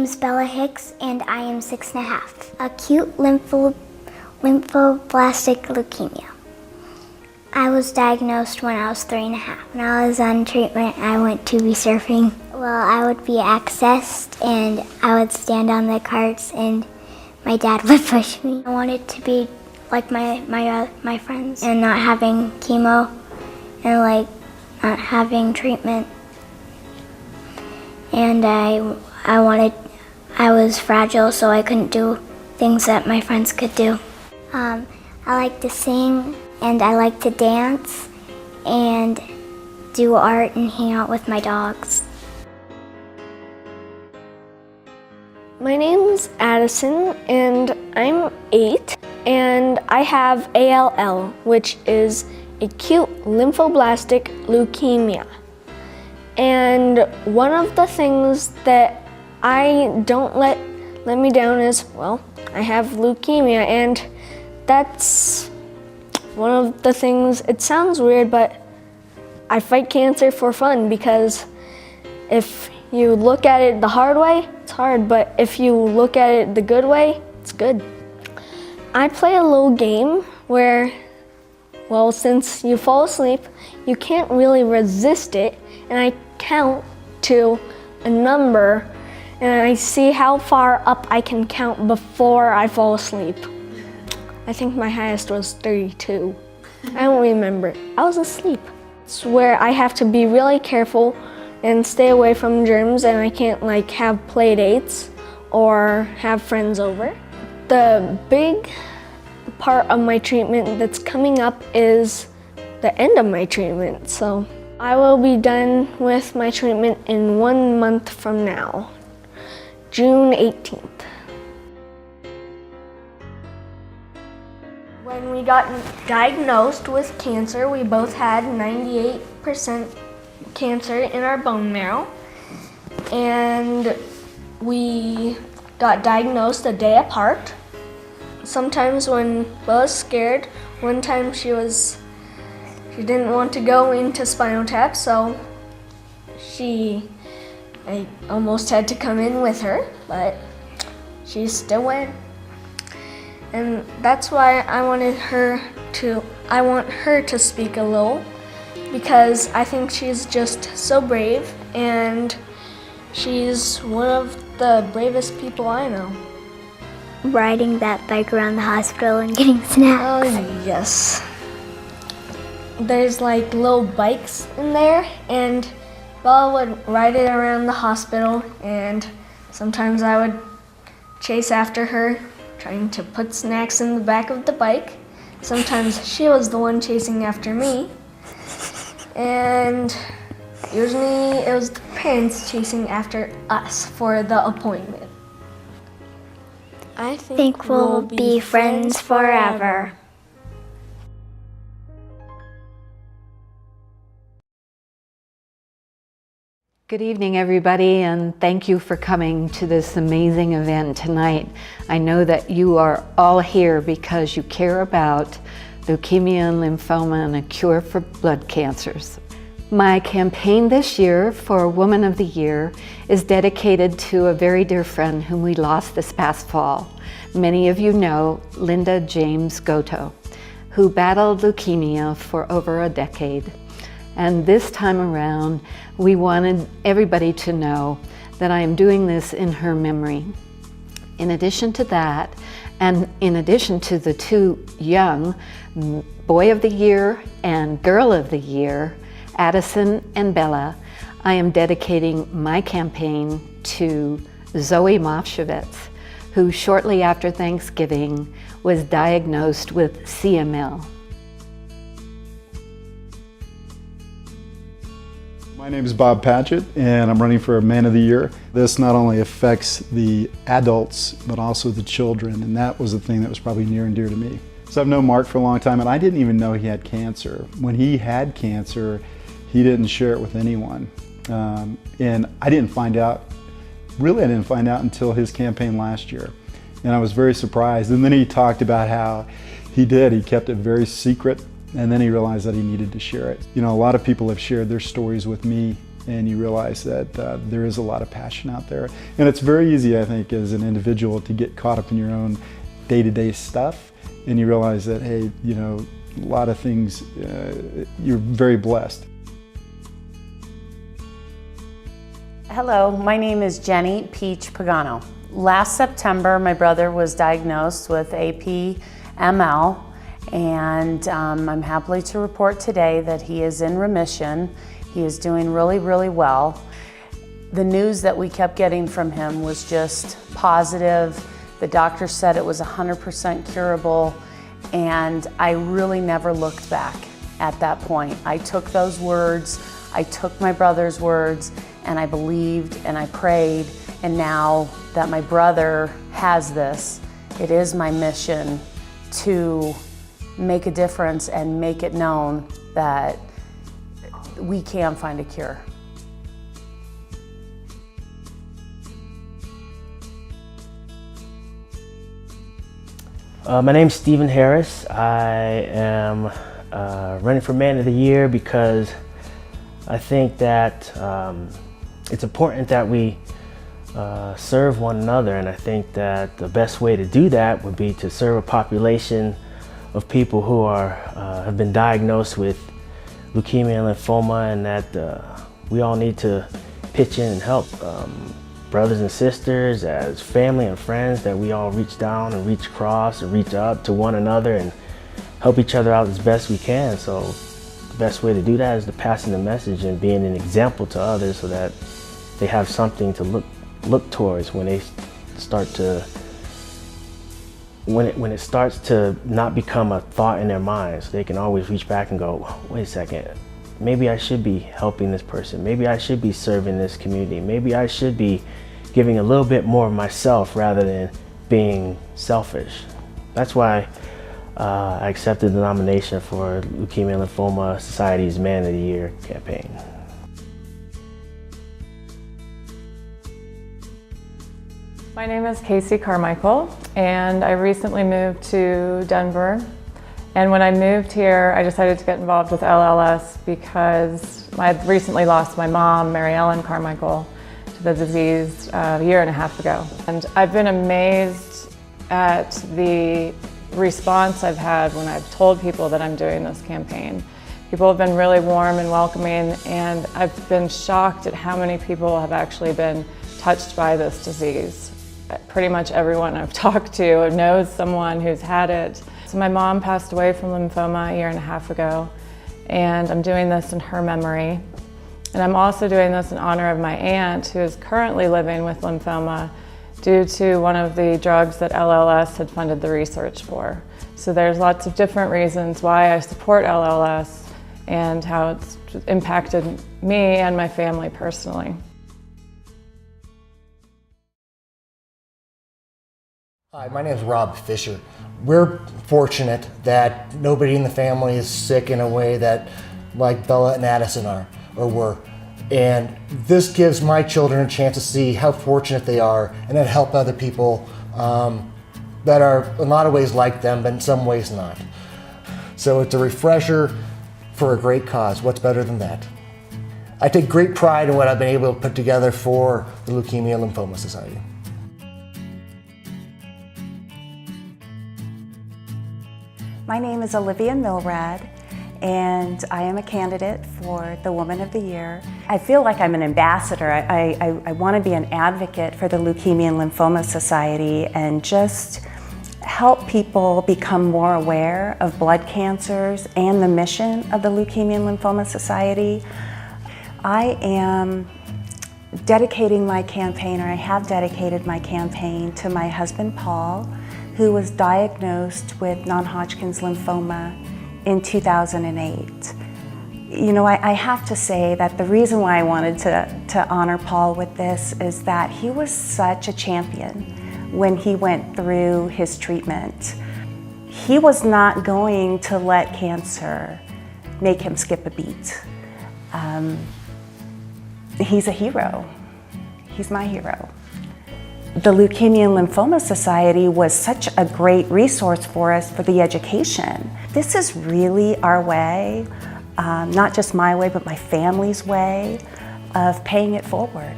name's Bella Hicks, and I am 6.5. Acute lymphoblastic leukemia. I was diagnosed when I was 3.5. When I was on treatment, I went to be surfing. Well, I would be accessed, and I would stand on the carts, and my dad would push me. I wanted to be like my friends, and not having chemo, and like not having treatment. And I was fragile, so I couldn't do things that my friends could do. I like to sing, and I like to dance, and do art, and hang out with my dogs. My name's Addison, and I'm 8, and I have ALL, which is acute lymphoblastic leukemia. And one of the things that I don't let me down is, well, I have leukemia, and that's one of the things. It sounds weird, but I fight cancer for fun, because if you look at it the hard way, it's hard, but if you look at it the good way, it's good. I play a little game where, well, since you fall asleep, you can't really resist it, and I count to a number, and I see how far up I can count before I fall asleep. I think my highest was 32. I don't remember. I was asleep. It's where I have to be really careful and stay away from germs, and I can't like have play dates or have friends over. The big part of my treatment that's coming up is the end of my treatment. So I will be done with my treatment in 1 month from now, June 18th. When we got diagnosed with cancer, we both had 98% cancer in our bone marrow, and we got diagnosed a day apart. Sometimes when Bella's scared, one time she didn't want to go into spinal tap, so I almost had to come in with her, but she still went. And that's why I want her to speak a little, because I think she's just so brave, and she's one of the bravest people I know. Riding that bike around the hospital and getting snacks. Oh yes. There's like little bikes in there, and Bella would ride it around the hospital, and sometimes I would chase after her, trying to put snacks in the back of the bike. Sometimes she was the one chasing after me, and usually it was the parents chasing after us for the appointment. I think we'll be friends forever. Good evening, everybody, and thank you for coming to this amazing event tonight. I know that you are all here because you care about leukemia and lymphoma and a cure for blood cancers. My campaign this year for Woman of the Year is dedicated to a very dear friend whom we lost this past fall. Many of you know Linda James Goto, who battled leukemia for over a decade. And this time around, we wanted everybody to know that I am doing this in her memory. In addition to that, and in addition to the two young Boy of the Year and Girl of the Year, Addison and Bella, I am dedicating my campaign to Zoe Mofshevitz, who shortly after Thanksgiving was diagnosed with CML. My name is Bob Patchett, and I'm running for Man of the Year. This not only affects the adults, but also the children, and that was the thing that was probably near and dear to me. So I've known Mark for a long time, and I didn't even know he had cancer. When he had cancer, he didn't share it with anyone. And I didn't find out until his campaign last year. And I was very surprised. And then he talked about how he kept it very secret, and then he realized that he needed to share it. You know, a lot of people have shared their stories with me and you realize that there is a lot of passion out there. And it's very easy, I think, as an individual to get caught up in your own day-to-day stuff, and you realize that, hey, you know, a lot of things, you're very blessed. Hello, my name is Jenny Peach Pagano. Last September, my brother was diagnosed with APML, and I'm happy to report today that he is in remission. He is doing really, really well. The news that we kept getting from him was just positive. The doctor said it was 100% curable, and I really never looked back at that point. I took those words, I took my brother's words, and I believed and I prayed, and now that my brother has this, it is my mission to make a difference and make it known that we can find a cure. My name's Stephen Harris. I am running for Man of the Year because I think that it's important that we serve one another, and I think that the best way to do that would be to serve a population of people who have been diagnosed with leukemia and lymphoma, and that we all need to pitch in and help. Brothers and sisters, as family and friends, that we all reach down and reach across and reach up to one another and help each other out as best we can. So the best way to do that is to passing the message and being an example to others so that they have something to look towards when they start to, when it starts to not become a thought in their minds. They can always reach back and go, wait a second, maybe I should be helping this person. Maybe I should be serving this community. Maybe I should be giving a little bit more of myself rather than being selfish. That's why I accepted the nomination for Leukemia and Lymphoma Society's Man of the Year campaign. My name is Casey Carmichael, and I recently moved to Denver. And when I moved here, I decided to get involved with LLS because I had recently lost my mom, Mary Ellen Carmichael, to the disease a year and a half ago. And I've been amazed at the response I've had when I've told people that I'm doing this campaign. People have been really warm and welcoming, and I've been shocked at how many people have actually been touched by this disease. Pretty much everyone I've talked to knows someone who's had it. So my mom passed away from lymphoma a year and a half ago, and I'm doing this in her memory. And I'm also doing this in honor of my aunt, who is currently living with lymphoma due to one of the drugs that LLS had funded the research for. So there's lots of different reasons why I support LLS and how it's impacted me and my family personally. Hi, my name is Rob Fisher. We're fortunate that nobody in the family is sick in a way that like Bella and Addison are or were. And this gives my children a chance to see how fortunate they are and then help other people that are in a lot of ways like them, but in some ways not. So it's a refresher for a great cause. What's better than that? I take great pride in what I've been able to put together for the Leukemia and Lymphoma Society. My name is Olivia Milrad, and I am a candidate for the Woman of the Year. I feel like I'm an ambassador. I want to be an advocate for the Leukemia and Lymphoma Society and just help people become more aware of blood cancers and the mission of the Leukemia and Lymphoma Society. I am dedicating my campaign, or I have dedicated my campaign, to my husband Paul, who was diagnosed with non-Hodgkin's lymphoma in 2008. You know, I have to say that the reason why I wanted to honor Paul with this is that he was such a champion when he went through his treatment. He was not going to let cancer make him skip a beat. He's a hero. He's my hero. The Leukemia and Lymphoma Society was such a great resource for us for the education. This is really our way, not just my way, but my family's way of paying it forward.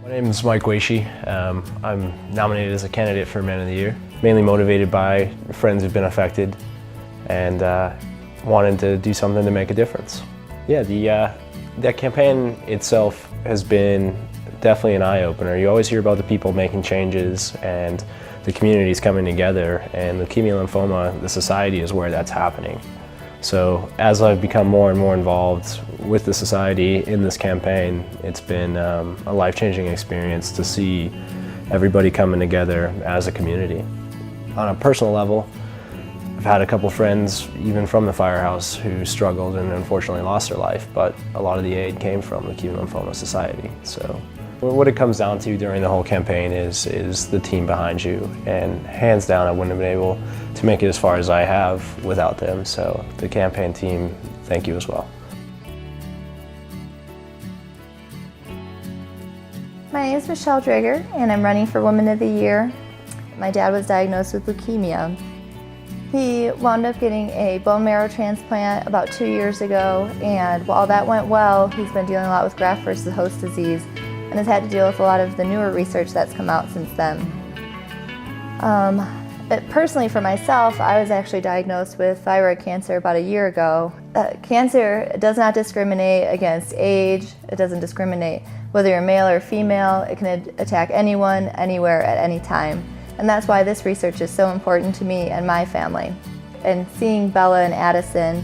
My name is Mike Weishi. I'm nominated as a candidate for Man of the Year, mainly motivated by friends who've been affected and wanted to do something to make a difference. Yeah, that campaign itself has been definitely an eye-opener. You always hear about the people making changes and the communities coming together, and leukemia lymphoma, the society, is where that's happening. So as I've become more and more involved with the society in this campaign, it's been a life-changing experience to see everybody coming together as a community. On a personal level, I've had a couple friends, even from the firehouse, who struggled and unfortunately lost their life, but a lot of the aid came from Leukemia Lymphoma Society. So what it comes down to during the whole campaign is the team behind you, and hands down I wouldn't have been able to make it as far as I have without them. So the campaign team, thank you as well. My name is Michelle Drager, and I'm running for Woman of the Year. My dad was diagnosed with leukemia. He wound up getting a bone marrow transplant about 2 years ago, and while that went well, he's been dealing a lot with graft versus host disease and has had to deal with a lot of the newer research that's come out since then. Personally, for myself, I was actually diagnosed with thyroid cancer about a year ago. Cancer does not discriminate against age. It doesn't discriminate whether you're male or female. It can attack anyone, anywhere, at any time. And that's why this research is so important to me and my family. And seeing Bella and Addison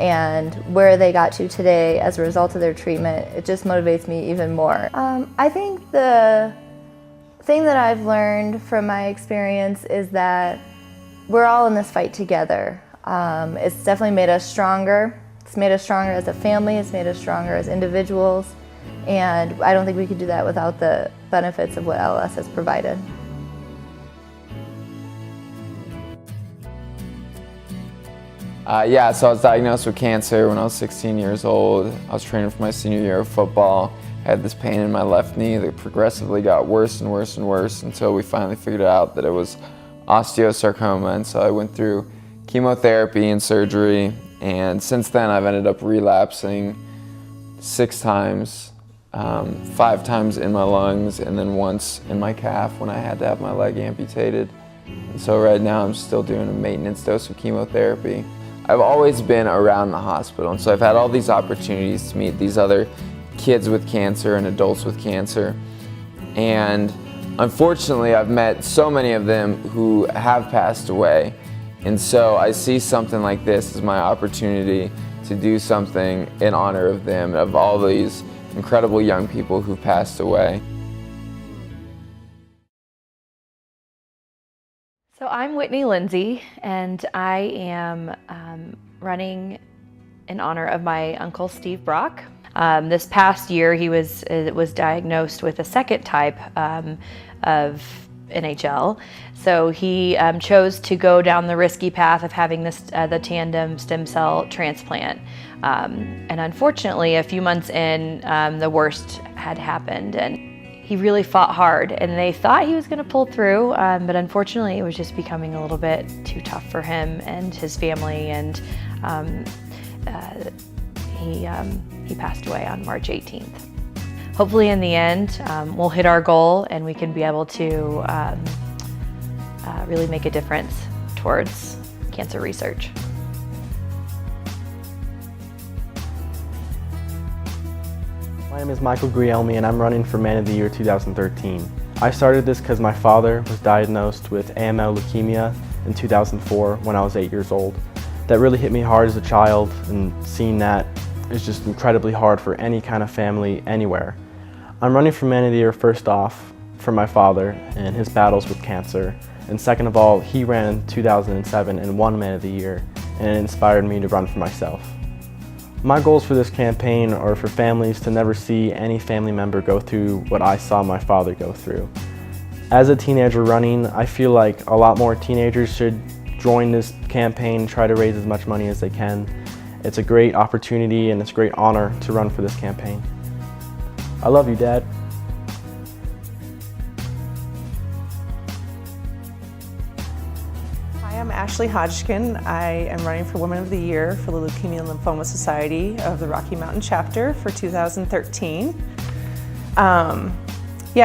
and where they got to today as a result of their treatment, it just motivates me even more. I think the thing that I've learned from my experience is that we're all in this fight together. It's definitely made us stronger. It's made us stronger as a family. It's made us stronger as individuals. And I don't think we could do that without the benefits of what LLS has provided. So I was diagnosed with cancer when I was 16 years old. I was training for my senior year of football. I had this pain in my left knee that progressively got worse and worse and worse until we finally figured out that it was osteosarcoma. And so I went through chemotherapy and surgery, and since then I've ended up relapsing 6 times, 5 times in my lungs, and then once in my calf when I had to have my leg amputated. And so right now I'm still doing a maintenance dose of chemotherapy. I've always been around the hospital, and so I've had all these opportunities to meet these other kids with cancer and adults with cancer. And unfortunately, I've met so many of them who have passed away. And so I see something like this as my opportunity to do something in honor of them, of all these incredible young people who passed away. So I'm Whitney Lindsay, and I am running in honor of my uncle Steve Brock. This past year, he was diagnosed with a second type of NHL. So he chose to go down the risky path of having the tandem stem cell transplant. And unfortunately, a few months in, the worst had happened, and he really fought hard, and they thought he was going to pull through, but unfortunately, it was just becoming a little bit too tough for him and his family, and he passed away on March 18th. Hopefully in the end, we'll hit our goal and we can be able to really make a difference towards cancer research. My name is Michael Grielmi, and I'm running for Man of the Year 2013. I started this because my father was diagnosed with AML leukemia in 2004 when I was 8 years old. That really hit me hard as a child, and seeing that is just incredibly hard for any kind of family anywhere. I'm running for Man of the Year first off for my father and his battles with cancer, and second of all, he ran in 2007 and won Man of the Year, and it inspired me to run for myself. My goals for this campaign are for families to never see any family member go through what I saw my father go through. As a teenager running, I feel like a lot more teenagers should join this campaign and try to raise as much money as they can. It's a great opportunity and it's a great honor to run for this campaign. I love you, Dad. Hi, I'm Ashley Hodgkin. I am running for Woman of the Year for the Leukemia and Lymphoma Society of the Rocky Mountain Chapter for 2013.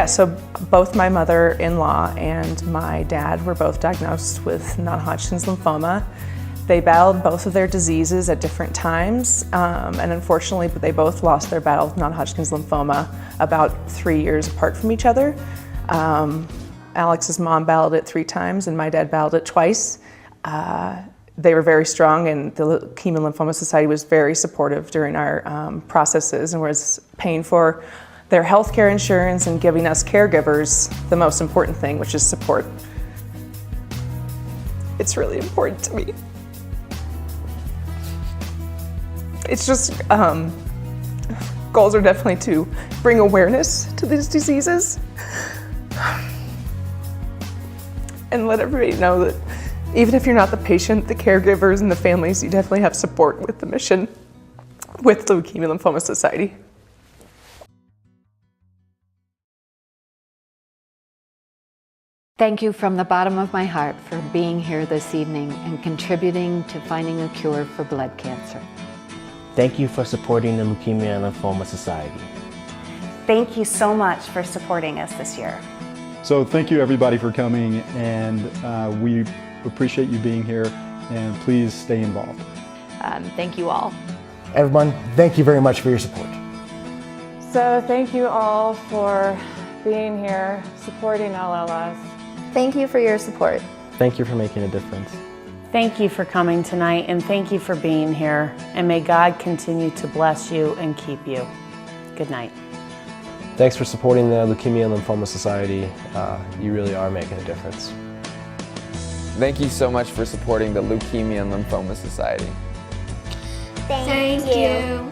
So both my mother-in-law and my dad were both diagnosed with non-Hodgkin's lymphoma. They battled both of their diseases at different times, and unfortunately, they both lost their battle with non-Hodgkin's lymphoma about 3 years apart from each other. Alex's mom battled it 3 times, and my dad battled it twice. They were very strong, and the Leukemia and Lymphoma Society was very supportive during our processes and was paying for their healthcare insurance and giving us caregivers the most important thing, which is support. It's really important to me. It's just, goals are definitely to bring awareness to these diseases and let everybody know that even if you're not the patient, the caregivers and the families, you definitely have support with the mission with the Leukemia and Lymphoma Society. Thank you from the bottom of my heart for being here this evening and contributing to finding a cure for blood cancer. Thank you for supporting the Leukemia and Lymphoma Society. Thank you so much for supporting us this year. So thank you everybody for coming, and we appreciate you being here, and please stay involved. Thank you all. Everyone, thank you very much for your support. So thank you all for being here, supporting LLS. Thank you for your support. Thank you for making a difference. Thank you for coming tonight, and thank you for being here. And may God continue to bless you and keep you. Good night. Thanks for supporting the Leukemia and Lymphoma Society. You really are making a difference. Thank you so much for supporting the Leukemia and Lymphoma Society. Thank you.